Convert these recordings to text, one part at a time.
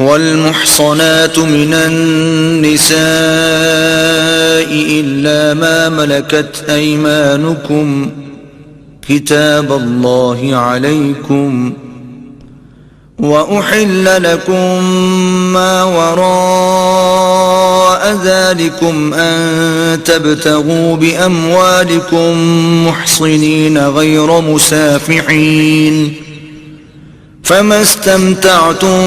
والمحصنات من النساء إلا ما ملكت أيمانكم كتاب الله عليكم وأحل لكم ما وراء ذلكم أن تبتغوا بأموالكم محصنين غير مسافحين فما استمتعتم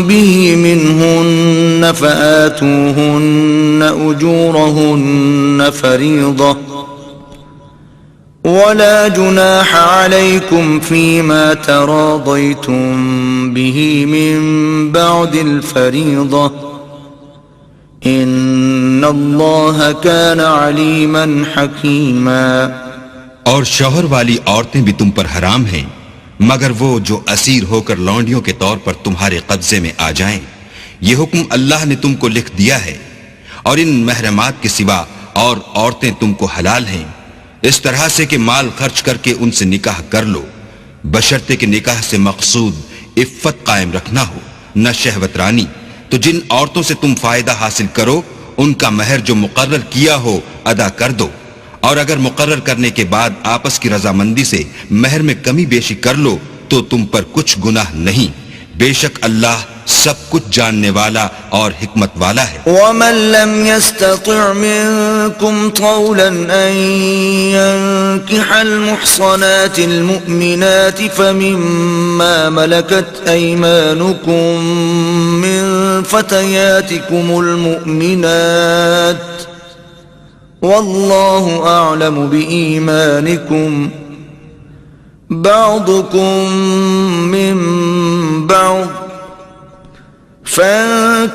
به منهن فآتوهن أجورهن فريضة ولا جناح عليكم فيما تراضيتم به من بعد الفريضة إن الله كان عليما حكيما. اور شوہر والی عورتیں بھی تم پر حرام ہیں مگر وہ جو اسیر ہو کر لونڈیوں کے طور پر تمہارے قبضے میں آ جائیں. یہ حکم اللہ نے تم کو لکھ دیا ہے. اور ان محرمات کے سوا اور عورتیں تم کو حلال ہیں اس طرح سے کہ مال خرچ کر کے ان سے نکاح کر لو بشرطے کہ نکاح سے مقصود عفت قائم رکھنا ہو نہ شہوت رانی. تو جن عورتوں سے تم فائدہ حاصل کرو ان کا مہر جو مقرر کیا ہو ادا کر دو. اور اگر مقرر کرنے کے بعد آپس کی رضامندی سے مہر میں کمی بیشی کر لو تو تم پر کچھ گناہ نہیں. بے شک اللہ سب کچھ جاننے والا اور حکمت والا ہے. ومن لم يستطع منكم طولا أن ينكح المحصنات المؤمنات فمما ملكت أيمانكم من فتياتكم المؤمنات والله أعلم بإيمانكم بعضكم من بعض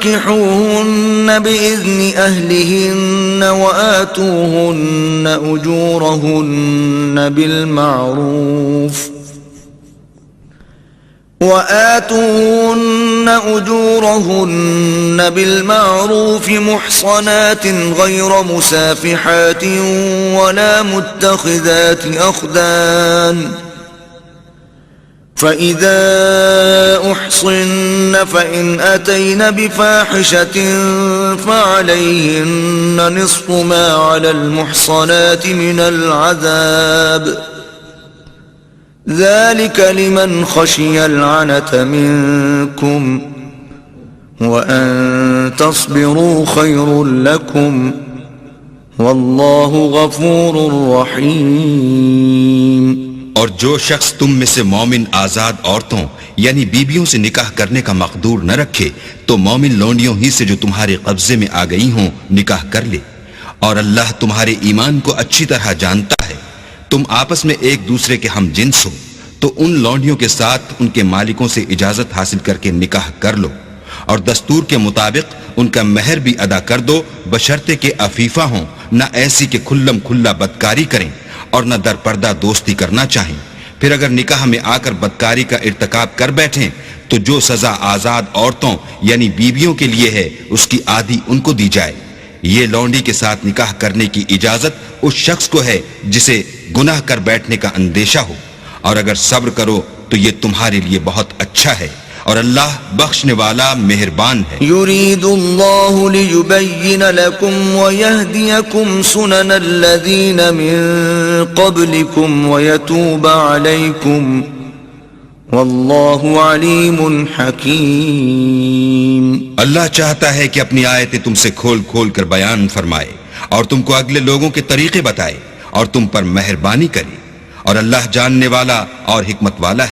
فانكحوهن بإذن أهلهن وآتوهن أجورهن بالمعروف محصنات غير مسافحات ولا متخذات أخدان فإذا أحصن فإن أتين بفاحشة فعليهن نصف ما على المحصنات من العذاب ذلك لمن خشي العنة منكم وأن تصبروا خير لكم والله غفور رحيم. اور جو شخص تم میں سے مومن آزاد عورتوں یعنی بیویوں سے نکاح کرنے کا مقدور نہ رکھے تو مومن لونڈیوں ہی سے جو تمہارے قبضے میں آ گئی ہوں نکاح کر لے. اور اللہ تمہارے ایمان کو اچھی طرح جانتا ہے. تم آپس میں ایک دوسرے کے ہم جنس ہو تو ان لونڈیوں کے ساتھ ان کے مالکوں سے اجازت حاصل کر کے نکاح کر لو اور دستور کے مطابق ان کا مہر بھی ادا کر دو بشرطے کہ عفیفہ ہوں نہ ایسی کہ کھلم کھلا بدکاری کریں اور نہ در پردہ دوستی کرنا چاہیں. پھر اگر نکاح میں آ کر بدکاری کا ارتکاب کر بیٹھیں تو جو سزا آزاد عورتوں یعنی بیویوں کے لیے ہے اس کی آدھی ان کو دی جائے. یہ لونڈی کے ساتھ نکاح کرنے کی اجازت اس شخص کو ہے جسے گناہ کر بیٹھنے کا اندیشہ ہو. اور اگر صبر کرو تو یہ تمہارے لیے بہت اچھا ہے اور اللہ بخشنے والا مہربان ہے. يريد الله ليبين لكم ويهديكم سنن الذين من قبلكم ويتوب عليكم والله عليم حكيم. اللہ چاہتا ہے کہ اپنی آیتیں تم سے کھول کھول کر بیان فرمائے اور تم کو اگلے لوگوں کے طریقے بتائے اور تم پر مہربانی کرے اور اللہ جاننے والا اور حکمت والا ہے.